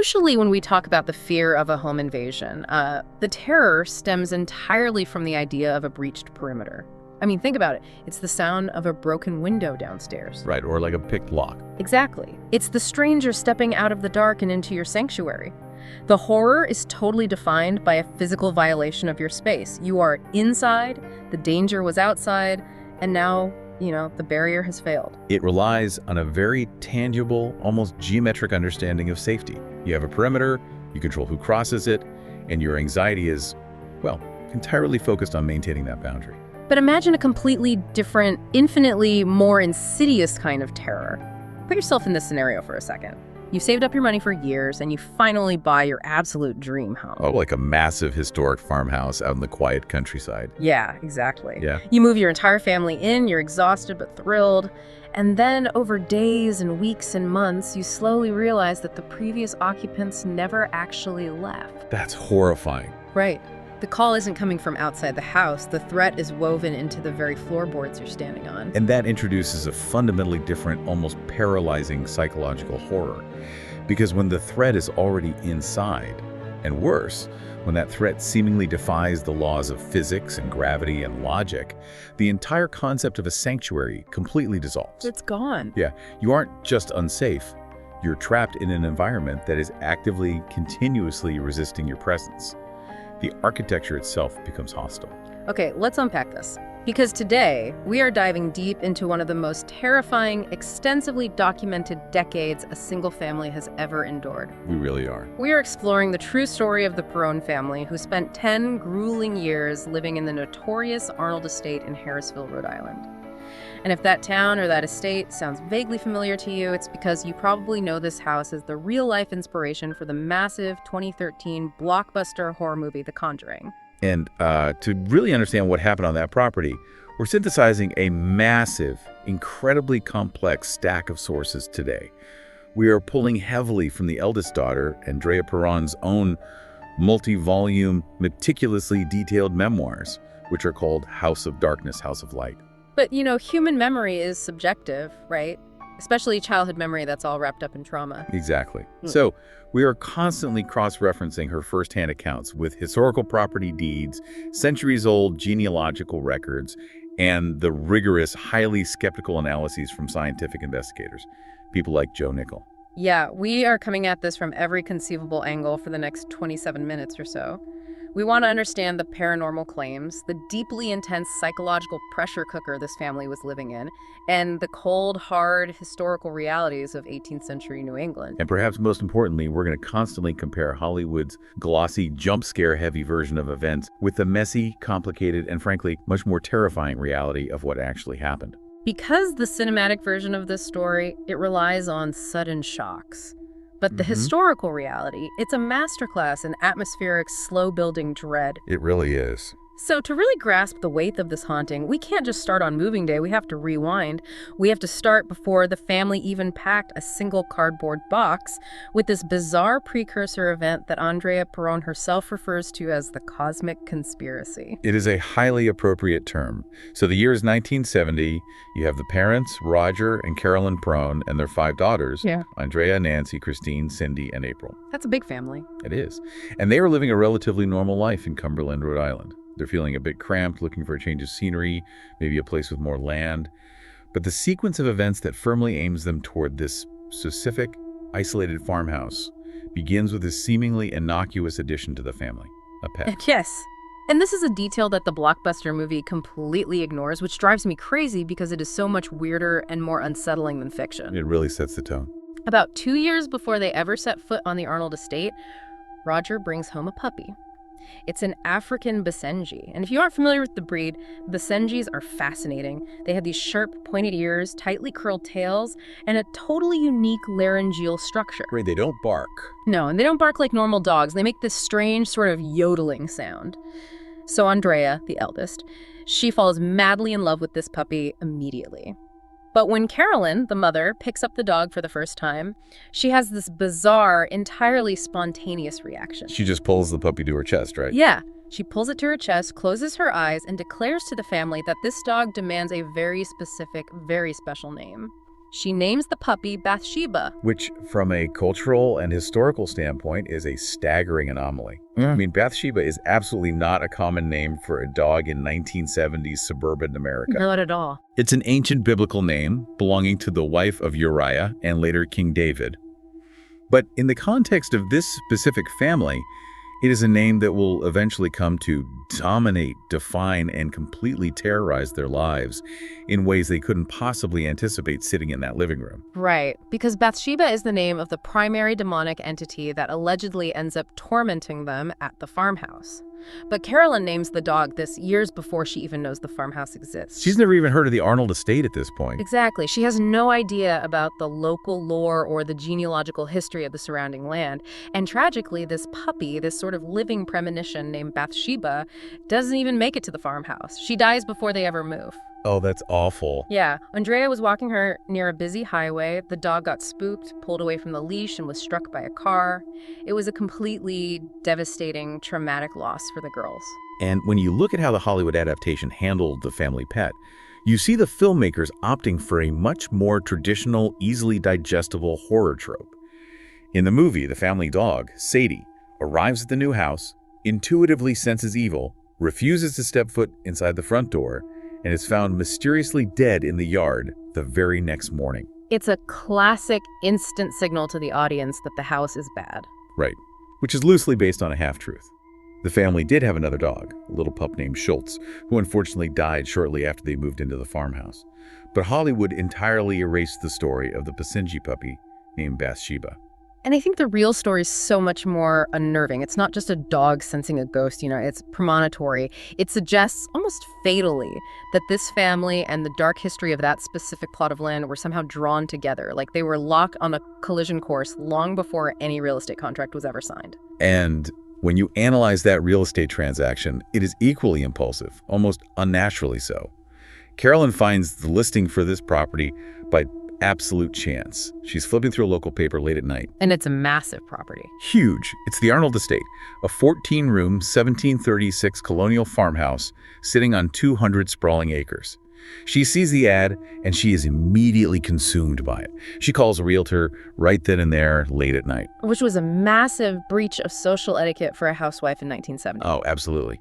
Usually when we talk about the fear of a home invasion, the terror stems entirely from the idea of a breached perimeter. I mean, think about it. It's the sound of a broken window downstairs. Right, or like a picked lock. Exactly. It's the stranger stepping out of the dark and into your sanctuary. The horror is totally defined by a physical violation of your space. You are inside, the danger was outside, and now, the barrier has failed. It relies on a very tangible, almost geometric understanding of safety. You have a perimeter, you control who crosses it, and your anxiety is, entirely focused on maintaining that boundary. But imagine a completely different, infinitely more insidious kind of terror. Put yourself in this scenario for a second. You've saved up your money for years, and you finally buy your absolute dream home. Oh, like a massive historic farmhouse out in the quiet countryside. Yeah, exactly. Yeah. You move your entire family in, you're exhausted but thrilled, and then over days and weeks and months, you slowly realize that the previous occupants never actually left. That's horrifying. Right. The call isn't coming from outside the house. The threat is woven into the very floorboards you're standing on. And that introduces a fundamentally different, almost paralyzing psychological horror. Because when the threat is already inside, and worse, when that threat seemingly defies the laws of physics and gravity and logic, the entire concept of a sanctuary completely dissolves. It's gone. Yeah, you aren't just unsafe. You're trapped in an environment that is actively, continuously resisting your presence. The architecture itself becomes hostile. Okay, let's unpack this. Because today, we are diving deep into one of the most terrifying, extensively documented decades a single family has ever endured. We really are. We are exploring the true story of the Perron family, who spent 10 grueling years living in the notorious Arnold estate in Harrisville, Rhode Island. And if that town or that estate sounds vaguely familiar to you, it's because you probably know this house as the real-life inspiration for the massive 2013 blockbuster horror movie, The Conjuring. And to really understand what happened on that property, we're synthesizing a massive, incredibly complex stack of sources today. We are pulling heavily from the eldest daughter, Andrea Perron's own multi-volume, meticulously detailed memoirs, which are called House of Darkness, House of Light. But, human memory is subjective, right? Especially childhood memory that's all wrapped up in trauma. Exactly. So we are constantly cross-referencing her firsthand accounts with historical property deeds, centuries-old genealogical records, and the rigorous, highly skeptical analyses from scientific investigators, people like Joe Nickell. Yeah, we are coming at this from every conceivable angle for the next 27 minutes or so. We want to understand the paranormal claims, the deeply intense psychological pressure cooker this family was living in, and the cold, hard, historical realities of 18th century New England. And perhaps most importantly, we're going to constantly compare Hollywood's glossy, jump scare-heavy version of events with the messy, complicated, and frankly, much more terrifying reality of what actually happened. Because the cinematic version of this story, it relies on sudden shocks. But the historical reality, it's a masterclass in atmospheric, slow-building dread. It really is. So to really grasp the weight of this haunting, we can't just start on moving day. We have to rewind. We have to start before the family even packed a single cardboard box with this bizarre precursor event that Andrea Perron herself refers to as the cosmic conspiracy. It is a highly appropriate term. So the year is 1970. You have the parents, Roger and Carolyn Perron, and their 5 daughters, Andrea, Nancy, Christine, Cindy, and April. That's a big family. It is. And they are living a relatively normal life in Cumberland, Rhode Island. They're feeling a bit cramped, looking for a change of scenery, maybe a place with more land. But the sequence of events that firmly aims them toward this specific, isolated farmhouse begins with a seemingly innocuous addition to the family, a pet. Yes. And this is a detail that the blockbuster movie completely ignores, which drives me crazy because it is so much weirder and more unsettling than fiction. It really sets the tone. About 2 years before they ever set foot on the Arnold estate, Roger brings home a puppy. It's an African Basenji. And if you aren't familiar with the breed, Basenjis are fascinating. They have these sharp, pointed ears, tightly curled tails, and a totally unique laryngeal structure. Right, they don't bark. No, and they don't bark like normal dogs. They make this strange sort of yodeling sound. So Andrea, the eldest, she falls madly in love with this puppy immediately. But when Carolyn, the mother, picks up the dog for the first time, she has this bizarre, entirely spontaneous reaction. She just pulls the puppy to her chest, right? Yeah. She pulls it to her chest, closes her eyes, and declares to the family that this dog demands a very specific, very special name. She names the puppy Bathsheba. Which, from a cultural and historical standpoint, is a staggering anomaly. I mean, Bathsheba is absolutely not a common name for a dog in 1970s suburban America. Not at all. It's an ancient biblical name belonging to the wife of Uriah and later King David. But in the context of this specific family, it is a name that will eventually come to dominate, define, and completely terrorize their lives in ways they couldn't possibly anticipate sitting in that living room. Right, because Bathsheba is the name of the primary demonic entity that allegedly ends up tormenting them at the farmhouse. But Carolyn names the dog this years before she even knows the farmhouse exists. She's never even heard of the Arnold estate at this point. Exactly. She has no idea about the local lore or the genealogical history of the surrounding land. And tragically, this puppy, this sort of living premonition named Bathsheba, doesn't even make it to the farmhouse. She dies before they ever move. Oh, that's awful. Yeah. Andrea was walking her near a busy highway. The dog got spooked, pulled away from the leash, and was struck by a car. It was a completely devastating, traumatic loss for the girls. And when you look at how the Hollywood adaptation handled the family pet, you see the filmmakers opting for a much more traditional, easily digestible horror trope. In the movie, the family dog, Sadie, arrives at the new house, intuitively senses evil, refuses to step foot inside the front door, and is found mysteriously dead in the yard the very next morning. It's a classic instant signal to the audience that the house is bad. Right, which is loosely based on a half-truth. The family did have another dog, a little pup named Schultz, who unfortunately died shortly after they moved into the farmhouse. But Hollywood entirely erased the story of the Pasinji puppy named Bathsheba. And I think the real story is so much more unnerving. It's not just a dog sensing a ghost, it's premonitory. It suggests almost fatally that this family and the dark history of that specific plot of land were somehow drawn together, like they were locked on a collision course long before any real estate contract was ever signed. And when you analyze that real estate transaction, it is equally impulsive, almost unnaturally so. Carolyn finds the listing for this property by absolute chance. She's flipping through a local paper late at night. And it's a massive property. Huge. It's the Arnold estate, a 14-room, 1736 colonial farmhouse sitting on 200 sprawling acres. She sees the ad, and she is immediately consumed by it. She calls a realtor right then and there, late at night. Which was a massive breach of social etiquette for a housewife in 1970. Oh, absolutely.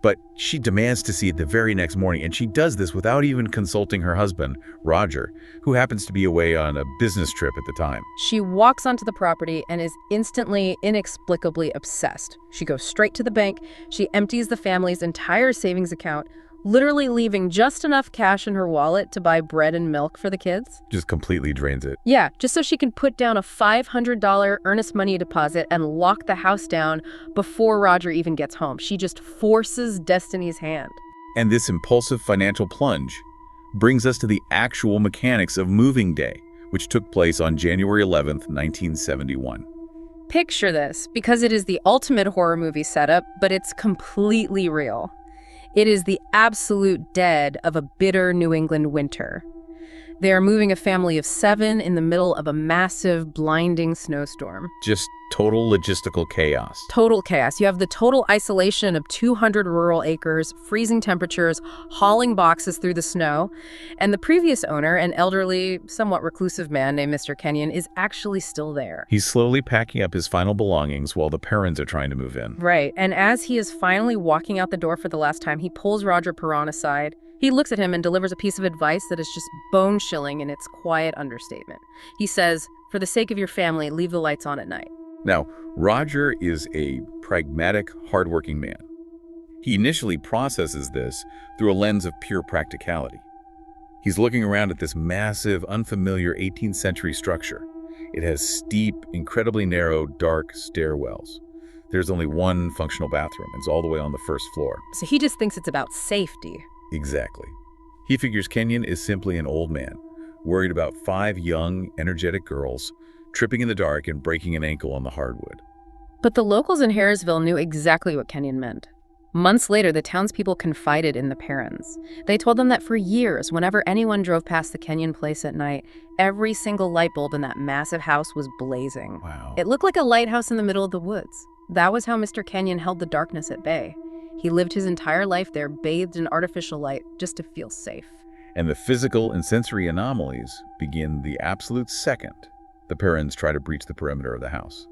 But she demands to see it the very next morning, and she does this without even consulting her husband, Roger, who happens to be away on a business trip at the time. She walks onto the property and is instantly, inexplicably obsessed. She goes straight to the bank. She empties the family's entire savings account, literally leaving just enough cash in her wallet to buy bread and milk for the kids. Just completely drains it. Yeah, just so she can put down a $500 earnest money deposit and lock the house down before Roger even gets home. She just forces Destiny's hand. And this impulsive financial plunge brings us to the actual mechanics of moving day, which took place on January 11th, 1971. Picture this, because it is the ultimate horror movie setup, but it's completely real. It is the absolute dead of a bitter New England winter. They are moving a family of 7 in the middle of a massive, blinding snowstorm. Just total logistical chaos. Total chaos. You have the total isolation of 200 rural acres, freezing temperatures, hauling boxes through the snow. And the previous owner, an elderly, somewhat reclusive man named Mr. Kenyon, is actually still there. He's slowly packing up his final belongings while the Perrons are trying to move in. Right. And as he is finally walking out the door for the last time, he pulls Roger Perron aside. He looks at him and delivers a piece of advice that is just bone-chilling in its quiet understatement. He says, "For the sake of your family, leave the lights on at night." Now, Roger is a pragmatic, hardworking man. He initially processes this through a lens of pure practicality. He's looking around at this massive, unfamiliar 18th century structure. It has steep, incredibly narrow, dark stairwells. There's only one functional bathroom. It's all the way on the first floor. So he just thinks it's about safety. Exactly. He figures Kenyon is simply an old man, worried about 5 young, energetic girls tripping in the dark and breaking an ankle on the hardwood. But the locals in Harrisville knew exactly what Kenyon meant. Months later, the townspeople confided in the Perrons. They told them that for years, whenever anyone drove past the Kenyon place at night, every single light bulb in that massive house was blazing. Wow. It looked like a lighthouse in the middle of the woods. That was how Mr. Kenyon held the darkness at bay. He lived his entire life there, bathed in artificial light, just to feel safe. And the physical and sensory anomalies begin the absolute second the Perrons try to breach the perimeter of the house.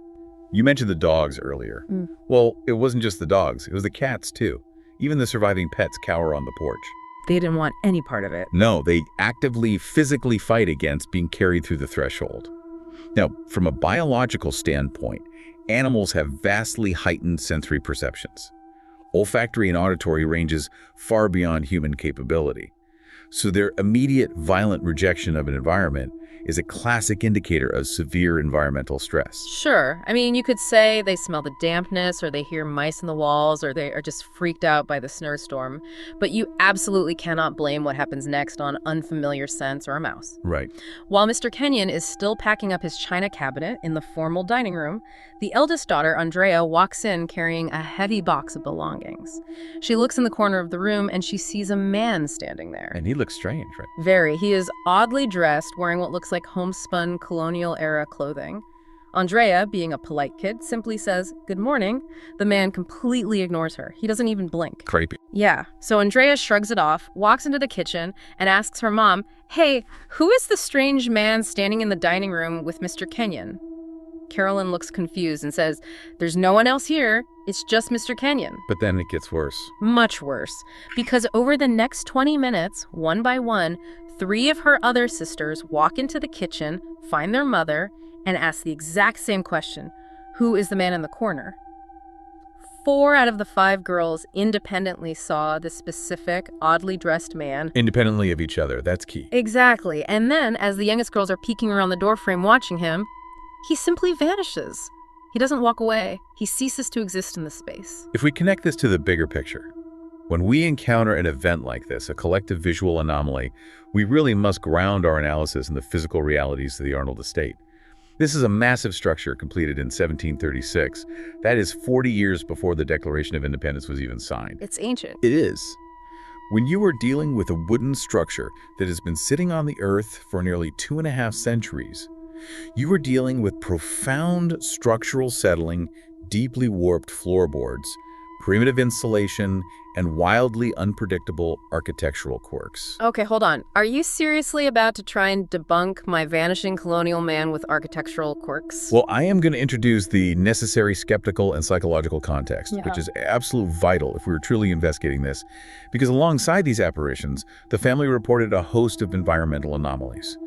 You mentioned the dogs earlier. Well, it wasn't just the dogs, it was the cats too. Even the surviving pets cower on the porch. They didn't want any part of it. No, they actively, physically fight against being carried through the threshold. Now, from a biological standpoint, animals have vastly heightened sensory perceptions. Olfactory and auditory ranges far beyond human capability. So their immediate, violent rejection of an environment is a classic indicator of severe environmental stress. Sure. I mean, you could say they smell the dampness, or they hear mice in the walls, or they are just freaked out by the snowstorm. But you absolutely cannot blame what happens next on unfamiliar scents or a mouse. Right. While Mr. Kenyon is still packing up his china cabinet in the formal dining room, the eldest daughter, Andrea, walks in carrying a heavy box of belongings. She looks in the corner of the room and she sees a man standing there. And he looks strange, right? Very. He is oddly dressed, wearing what looks like homespun colonial-era clothing. Andrea, being a polite kid, simply says, "Good morning." The man completely ignores her. He doesn't even blink. Creepy. Yeah. So Andrea shrugs it off, walks into the kitchen, and asks her mom, "Hey, who is the strange man standing in the dining room with Mr. Kenyon?" Carolyn looks confused and says, "There's no one else here. It's just Mr. Kenyon." But then it gets worse. Much worse. Because over the next 20 minutes, one by one, 3 of her other sisters walk into the kitchen, find their mother, and ask the exact same question: who is the man in the corner? 4 out of the 5 girls independently saw the specific, oddly dressed man. Independently of each other, that's key. Exactly. And then, as the youngest girls are peeking around the doorframe watching him, he simply vanishes. He doesn't walk away. He ceases to exist in the space. If we connect this to the bigger picture, when we encounter an event like this, a collective visual anomaly, we really must ground our analysis in the physical realities of the Arnold estate. This is a massive structure completed in 1736. That is 40 years before the Declaration of Independence was even signed. It's ancient. It is. When you are dealing with a wooden structure that has been sitting on the earth for nearly 2.5 centuries, you are dealing with profound structural settling, deeply warped floorboards, primitive insulation, and wildly unpredictable architectural quirks. Okay, hold on. Are you seriously about to try and debunk my vanishing colonial man with architectural quirks? Well, I am going to introduce the necessary skeptical and psychological context, which is absolute vital if we were truly investigating this, because alongside these apparitions, the family reported a host of environmental anomalies.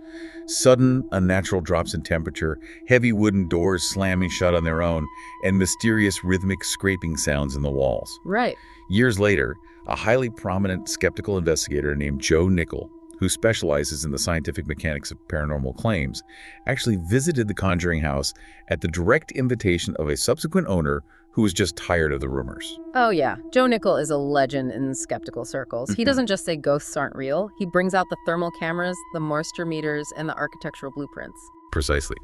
Sudden, unnatural drops in temperature, heavy wooden doors slamming shut on their own, and mysterious rhythmic scraping sounds in the walls. Right. Years later, a highly prominent skeptical investigator named Joe Nickell, who specializes in the scientific mechanics of paranormal claims, actually visited the Conjuring house at the direct invitation of a subsequent owner who was just tired of the rumors. Oh yeah, Joe Nickell is a legend in skeptical circles. He doesn't just say ghosts aren't real. He brings out the thermal cameras, the moisture meters, and the architectural blueprints. Precisely.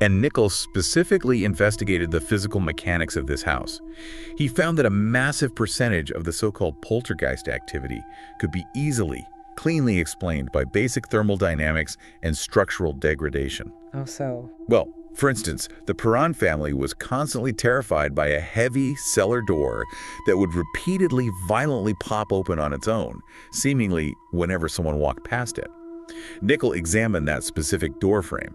And Nickell specifically investigated the physical mechanics of this house. He found that a massive percentage of the so-called poltergeist activity could be easily, cleanly explained by basic thermal dynamics and structural degradation. Oh, so? Well, for instance, the Perron family was constantly terrified by a heavy cellar door that would repeatedly violently pop open on its own, seemingly whenever someone walked past it. Nickell examined that specific door frame.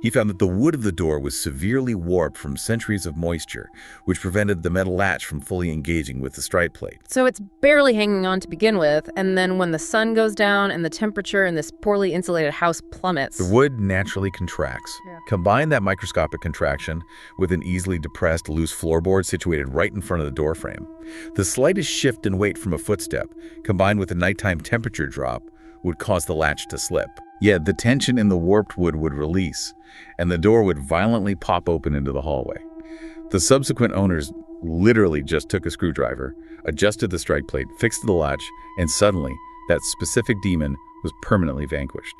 He found that the wood of the door was severely warped from centuries of moisture, which prevented the metal latch from fully engaging with the strike plate. So it's barely hanging on to begin with, and then when the sun goes down and the temperature in this poorly insulated house plummets... the wood naturally contracts. Yeah. Combine that microscopic contraction with an easily depressed loose floorboard situated right in front of the doorframe. The slightest shift in weight from a footstep, combined with a nighttime temperature drop, would cause the latch to slip. Yeah, the tension in the warped wood would release, and the door would violently pop open into the hallway. The subsequent owners literally just took a screwdriver, adjusted the strike plate, fixed the latch, and suddenly, that specific demon was permanently vanquished.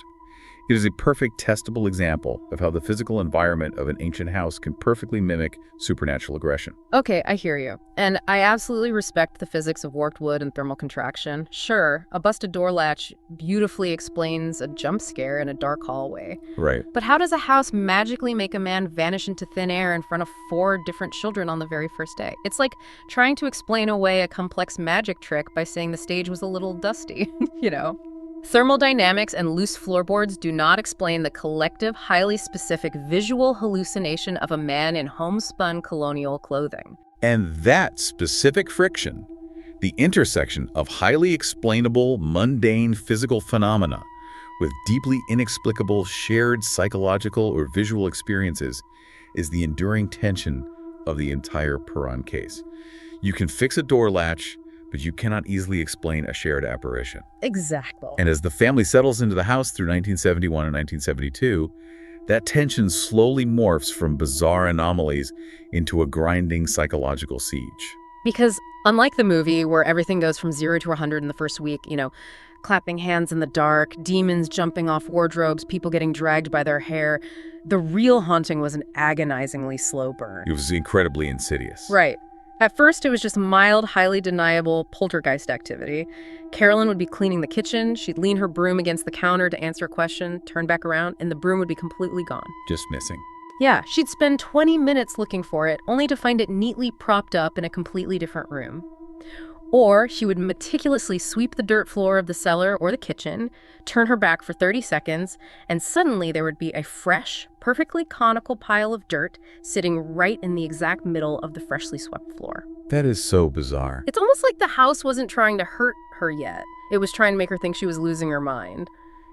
It is a perfect testable example of how the physical environment of an ancient house can perfectly mimic supernatural aggression. Okay, I hear you. And I absolutely respect the physics of warped wood and thermal contraction. Sure, a busted door latch beautifully explains a jump scare in a dark hallway. Right. But how does a house magically make a man vanish into thin air in front of 4 different children on the very first day? It's like trying to explain away a complex magic trick by saying the stage was a little dusty, you know? Thermodynamics and loose floorboards do not explain the collective, highly specific visual hallucination of a man in homespun colonial clothing. And that specific friction, the intersection of highly explainable, mundane physical phenomena with deeply inexplicable shared psychological or visual experiences, is the enduring tension of the entire Perron case. You can fix a door latch, but you cannot easily explain a shared apparition. Exactly. And as the family settles into the house through 1971 and 1972, that tension slowly morphs from bizarre anomalies into a grinding psychological siege. Because unlike the movie where everything goes from 0 to 100 in the first week, clapping hands in the dark, demons jumping off wardrobes, people getting dragged by their hair, the real haunting was an agonizingly slow burn. It was incredibly insidious. Right. At first, it was just mild, highly deniable poltergeist activity. Carolyn would be cleaning the kitchen. She'd lean her broom against the counter to answer a question, turn back around, and the broom would be completely gone. Just missing. Yeah, she'd spend 20 minutes looking for it, only to find it neatly propped up in a completely different room. Or she would meticulously sweep the dirt floor of the cellar or the kitchen, turn her back for 30 seconds, and suddenly there would be a fresh, perfectly conical pile of dirt sitting right in the exact middle of the freshly swept floor. That is so bizarre. It's almost like the house wasn't trying to hurt her yet. It was trying to make her think she was losing her mind.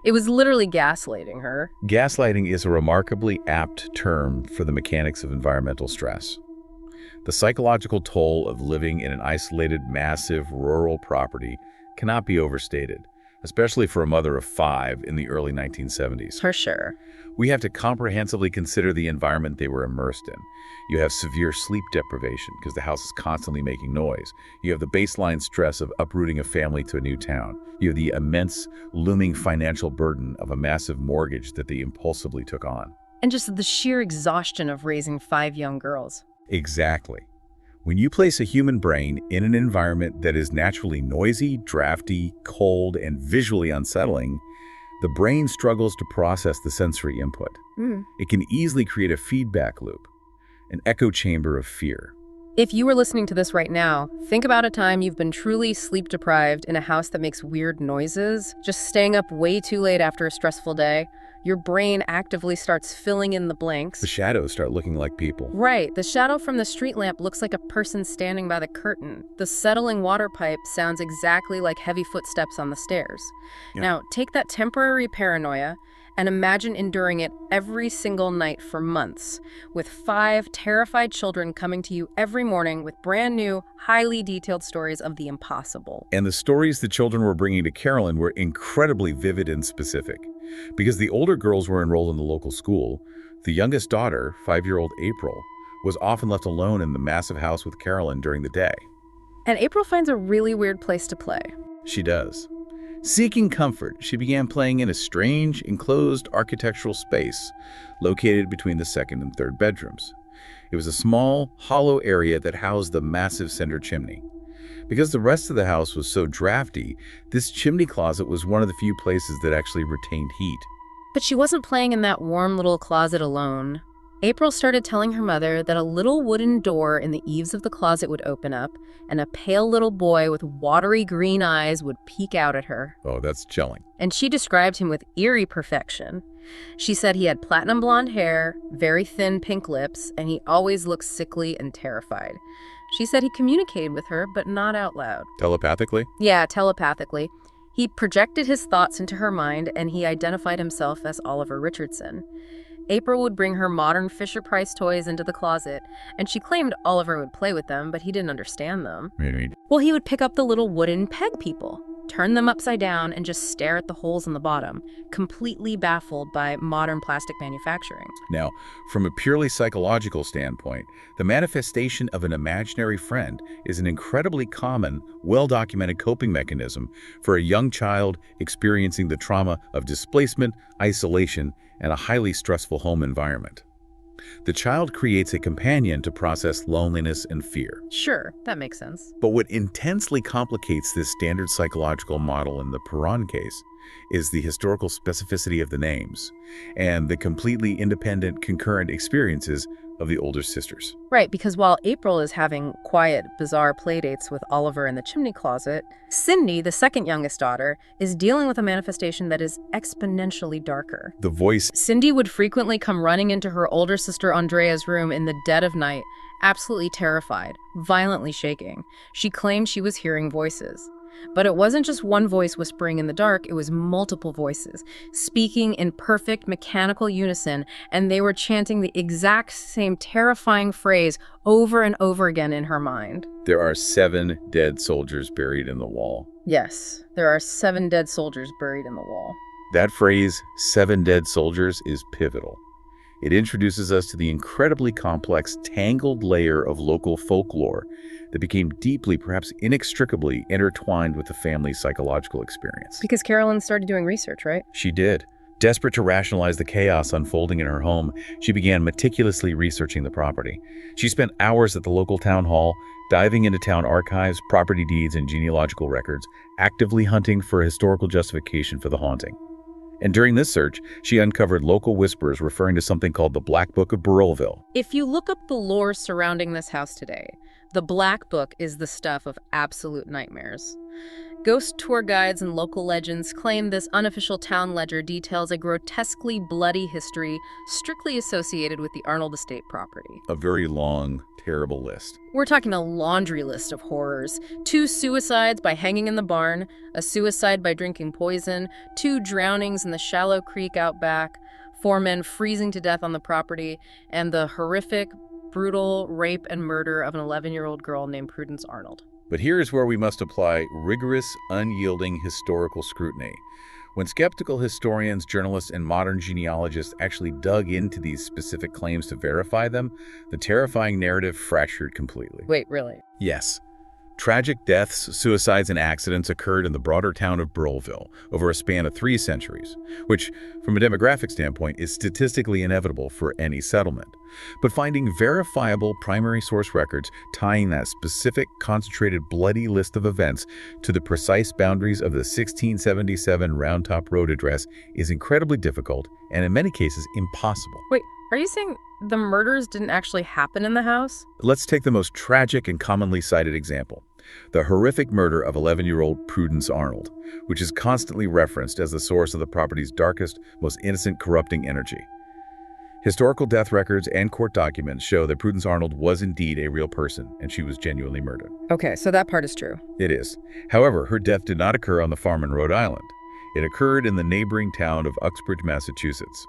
It was literally gaslighting her. Gaslighting is a remarkably apt term for the mechanics of environmental stress. The psychological toll of living in an isolated, massive, rural property cannot be overstated, especially for a mother of 5 in the early 1970s. For sure. We have to comprehensively consider the environment they were immersed in. You have severe sleep deprivation because the house is constantly making noise. You have the baseline stress of uprooting a family to a new town. You have the immense, looming financial burden of a massive mortgage that they impulsively took on. And just the sheer exhaustion of raising 5 young girls. Exactly. When you place a human brain in an environment that is naturally noisy, drafty, cold, and visually unsettling, the brain struggles to process the sensory input. It can easily create a feedback loop, an echo chamber of fear. If you were listening to this right now, think about a time you've been truly sleep-deprived in a house that makes weird noises, just staying up way too late after a stressful day. Your brain actively starts filling in the blanks. The shadows start looking like people. Right. The shadow from the street lamp looks like a person standing by the curtain. The settling water pipe sounds exactly like heavy footsteps on the stairs. Yeah. Now, take that temporary paranoia and imagine enduring it every single night for months, with 5 terrified children coming to you every morning with brand new, highly detailed stories of the impossible. And the stories the children were bringing to Carolyn were incredibly vivid and specific. Because the older girls were enrolled in the local school, the youngest daughter, 5-year-old April, was often left alone in the massive house with Carolyn during the day. And April finds a really weird place to play. She does. Seeking comfort, she began playing in a strange, enclosed architectural space located between the second and third bedrooms. It was a small, hollow area that housed the massive center chimney. Because the rest of the house was so drafty, this chimney closet was one of the few places that actually retained heat. But she wasn't playing in that warm little closet alone. April started telling her mother that a little wooden door in the eaves of the closet would open up, and a pale little boy with watery green eyes would peek out at her. Oh, that's chilling. And she described him with eerie perfection. She said he had platinum blonde hair, very thin pink lips, and he always looked sickly and terrified. She said he communicated with her, but not out loud. Telepathically? Yeah, telepathically. He projected his thoughts into her mind, and he identified himself as Oliver Richardson. April would bring her modern Fisher-Price toys into the closet, and she claimed Oliver would play with them, but he didn't understand them. Right. Well, he would pick up the little wooden peg people, turn them upside down, and just stare at the holes in the bottom, completely baffled by modern plastic manufacturing. Now, from a purely psychological standpoint, the manifestation of an imaginary friend is an incredibly common, well-documented coping mechanism for a young child experiencing the trauma of displacement, isolation, and a highly stressful home environment. The child creates a companion to process loneliness and fear. Sure, that makes sense. But what intensely complicates this standard psychological model in the Perron case is the historical specificity of the names and the completely independent, concurrent experiences of the older sisters. Right, because while April is having quiet, bizarre playdates with Oliver in the chimney closet, Cindy, the second youngest daughter, is dealing with a manifestation that is exponentially darker. The voice. Cindy would frequently come running into her older sister Andrea's room in the dead of night, absolutely terrified, violently shaking. She claimed she was hearing voices. But it wasn't just one voice whispering in the dark, it was multiple voices, speaking in perfect mechanical unison, and they were chanting the exact same terrifying phrase over and over again in her mind. There are 7 dead soldiers buried in the wall. Yes, there are 7 dead soldiers buried in the wall. That phrase, 7 dead soldiers, is pivotal. It introduces us to the incredibly complex, tangled layer of local folklore that became deeply, perhaps inextricably, intertwined with the family's psychological experience. Because Carolyn started doing research, right? She did. Desperate to rationalize the chaos unfolding in her home, she began meticulously researching the property. She spent hours at the local town hall, diving into town archives, property deeds, and genealogical records, actively hunting for a historical justification for the haunting. And during this search, she uncovered local whispers referring to something called the Black Book of Burrellville. If you look up the lore surrounding this house today, the Black Book is the stuff of absolute nightmares. Ghost tour guides and local legends claim this unofficial town ledger details a grotesquely bloody history strictly associated with the Arnold estate property. A very long, terrible list. We're talking a laundry list of horrors. 2 suicides by hanging in the barn, a suicide by drinking poison, 2 drownings in the shallow creek out back, 4 men freezing to death on the property, and the horrific, brutal rape and murder of an 11-year-old girl named Prudence Arnold. But here is where we must apply rigorous, unyielding historical scrutiny. When skeptical historians, journalists, and modern genealogists actually dug into these specific claims to verify them, the terrifying narrative fractured completely. Wait, really? Yes. Tragic deaths, suicides, and accidents occurred in the broader town of Burrellville over a span of 3 centuries, which, from a demographic standpoint, is statistically inevitable for any settlement. But finding verifiable primary source records tying that specific, concentrated, bloody list of events to the precise boundaries of the 1677 Round Top Road address is incredibly difficult and, in many cases, impossible. Wait, are you saying the murders didn't actually happen in the house? Let's take the most tragic and commonly cited example. The horrific murder of 11-year-old Prudence Arnold, which is constantly referenced as the source of the property's darkest, most innocent, corrupting energy. Historical death records and court documents show that Prudence Arnold was indeed a real person, and she was genuinely murdered. Okay, so that part is true. It is. However, her death did not occur on the farm in Rhode Island. It occurred in the neighboring town of Uxbridge, Massachusetts.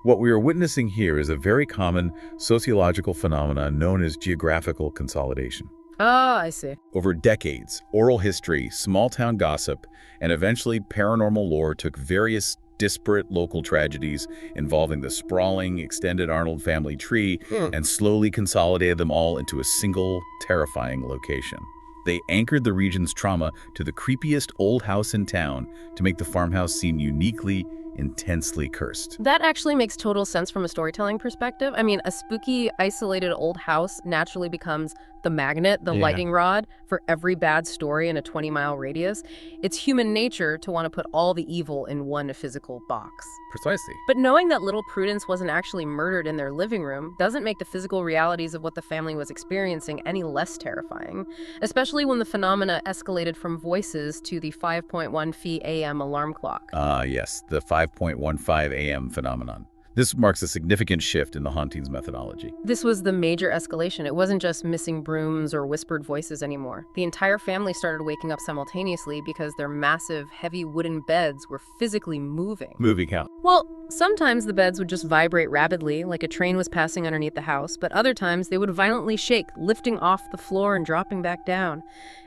What we are witnessing here is a very common sociological phenomenon known as geographical consolidation. Ah, I see. Over decades, oral history, small-town gossip, and eventually paranormal lore took various disparate local tragedies involving the sprawling, extended Arnold family tree and slowly consolidated them all into a single, terrifying location. They anchored the region's trauma to the creepiest old house in town to make the farmhouse seem uniquely, intensely cursed. That actually makes total sense from a storytelling perspective. I mean, a spooky, isolated old house naturally becomes the magnet, the lightning rod for every bad story in a 20-mile radius. It's human nature to want to put all the evil in one physical box. Precisely. But knowing that little Prudence wasn't actually murdered in their living room doesn't make the physical realities of what the family was experiencing any less terrifying, especially when the phenomena escalated from voices to the 5.1 feet a.m. alarm clock. Yes, the 5.15 a.m. phenomenon. This marks a significant shift in the hauntings methodology. This was the major escalation. It wasn't just missing brooms or whispered voices anymore. The entire family started waking up simultaneously because their massive, heavy wooden beds were physically moving. Moving how? Well, sometimes the beds would just vibrate rapidly, like a train was passing underneath the house, but other times they would violently shake, lifting off the floor and dropping back down.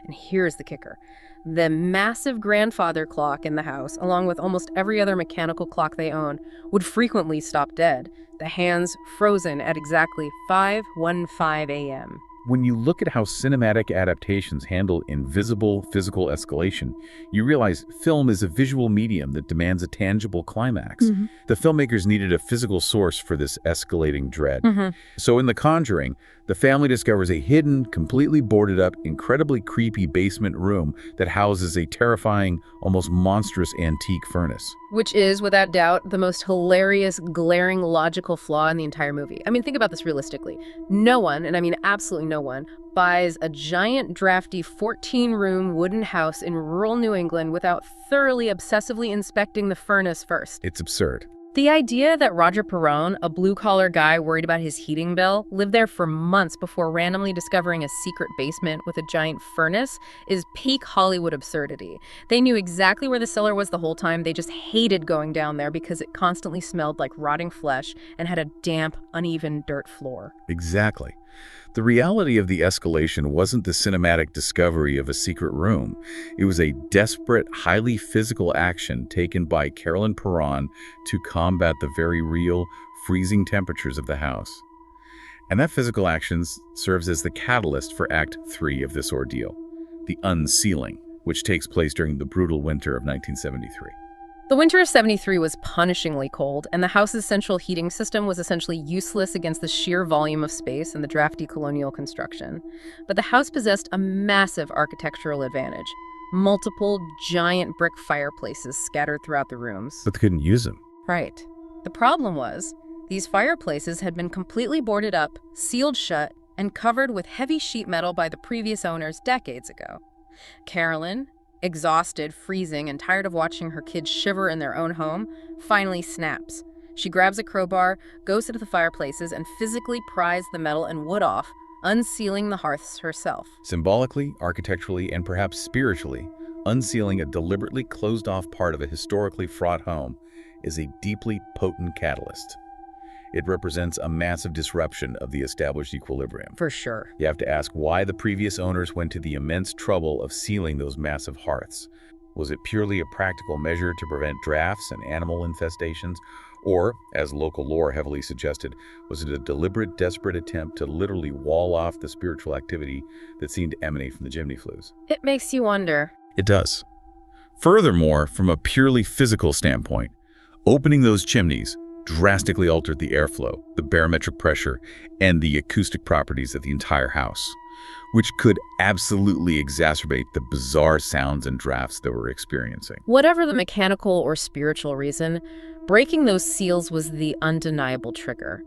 And here's the kicker. The massive grandfather clock in the house, along with almost every other mechanical clock they own, would frequently stop dead, the hands frozen at exactly 5:15 a.m. When you look at how cinematic adaptations handle invisible physical escalation, you realize film is a visual medium that demands a tangible climax. The filmmakers needed a physical source for this escalating dread. So in The Conjuring, the family discovers a hidden, completely boarded up, incredibly creepy basement room that houses a terrifying, almost monstrous antique furnace. Which is, without doubt, the most hilarious, glaring logical flaw in the entire movie. I mean, think about this realistically. No one, and I mean absolutely no one, buys a giant, drafty 14-room wooden house in rural New England without thoroughly, obsessively inspecting the furnace first. It's absurd. The idea that Roger Perron, a blue-collar guy worried about his heating bill, lived there for months before randomly discovering a secret basement with a giant furnace is peak Hollywood absurdity. They knew exactly where the cellar was the whole time. They just hated going down there because it constantly smelled like rotting flesh and had a damp, uneven dirt floor. Exactly. The reality of the escalation wasn't the cinematic discovery of a secret room. It was a desperate, highly physical action taken by Carolyn Perron to combat the very real, freezing temperatures of the house. And that physical action serves as the catalyst for Act 3 of this ordeal, the unsealing, which takes place during the brutal winter of 1973. The winter of '73 was punishingly cold, and the house's central heating system was essentially useless against the sheer volume of space and the drafty colonial construction. But the house possessed a massive architectural advantage. Multiple, giant brick fireplaces scattered throughout the rooms. But they couldn't use them. Right. The problem was, these fireplaces had been completely boarded up, sealed shut, and covered with heavy sheet metal by the previous owners decades ago. Carolyn, exhausted, freezing, and tired of watching her kids shiver in their own home, finally snaps. She grabs a crowbar, goes into the fireplaces, and physically pries the metal and wood off, unsealing the hearths herself. Symbolically, architecturally, and perhaps spiritually, unsealing a deliberately closed-off part of a historically fraught home is a deeply potent catalyst. It represents a massive disruption of the established equilibrium. For sure. You have to ask why the previous owners went to the immense trouble of sealing those massive hearths. Was it purely a practical measure to prevent drafts and animal infestations? Or, as local lore heavily suggested, was it a deliberate, desperate attempt to literally wall off the spiritual activity that seemed to emanate from the chimney flues? It makes you wonder. It does. Furthermore, from a purely physical standpoint, opening those chimneys drastically altered the airflow, the barometric pressure, and the acoustic properties of the entire house, which could absolutely exacerbate the bizarre sounds and drafts that we're experiencing. Whatever the mechanical or spiritual reason, breaking those seals was the undeniable trigger.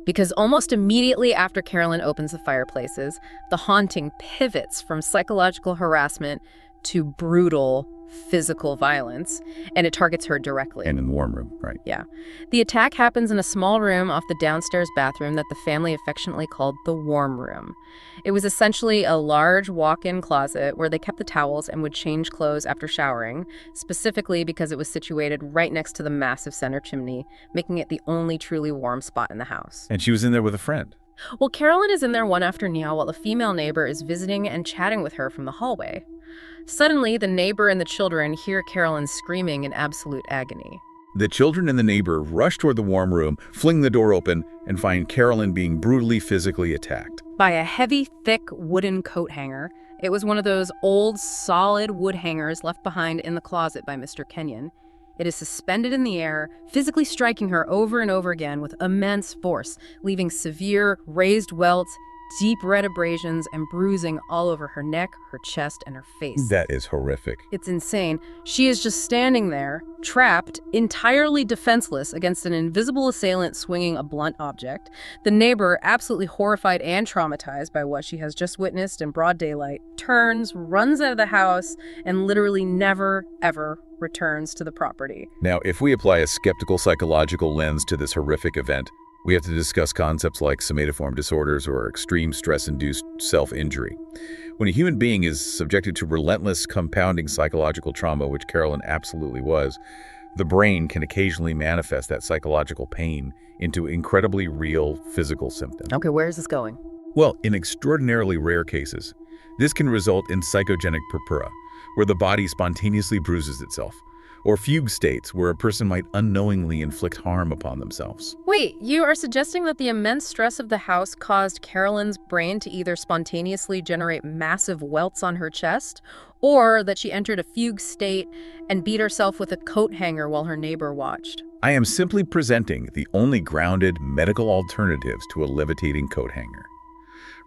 Because almost immediately after Carolyn opens the fireplaces, the haunting pivots from psychological harassment to brutal physical violence, and it targets her directly. And in the warm room, right? Yeah. The attack happens in a small room off the downstairs bathroom that the family affectionately called the warm room. It was essentially a large walk-in closet where they kept the towels and would change clothes after showering, specifically because it was situated right next to the massive center chimney, making it the only truly warm spot in the house. And she was in there with a friend. Well, Carolyn is in there one afternoon while a female neighbor is visiting and chatting with her from the hallway. Suddenly, the neighbor and the children hear Carolyn screaming in absolute agony. The children and the neighbor rush toward the warm room, fling the door open, and find Carolyn being brutally physically attacked. By a heavy, thick wooden coat hanger. It was one of those old, solid wood hangers left behind in the closet by Mr. Kenyon. It is suspended in the air, physically striking her over and over again with immense force, leaving severe, raised welts, deep red abrasions, and bruising all over her neck, her chest, and her face. That is horrific. It's insane. She is just standing there, trapped, entirely defenseless against an invisible assailant swinging a blunt object. The neighbor, absolutely horrified and traumatized by what she has just witnessed in broad daylight, turns, runs out of the house, and literally never, ever returns to the property. Now, if we apply a skeptical psychological lens to this horrific event, we have to discuss concepts like somatoform disorders or extreme stress-induced self-injury. When a human being is subjected to relentless, compounding psychological trauma, which Carolyn absolutely was, the brain can occasionally manifest that psychological pain into incredibly real physical symptoms. Okay, where is this going? Well, in extraordinarily rare cases, this can result in psychogenic purpura, where the body spontaneously bruises itself, or fugue states where a person might unknowingly inflict harm upon themselves. Wait, you are suggesting that the immense stress of the house caused Carolyn's brain to either spontaneously generate massive welts on her chest, or that she entered a fugue state and beat herself with a coat hanger while her neighbor watched? I am simply presenting the only grounded medical alternatives to a levitating coat hanger.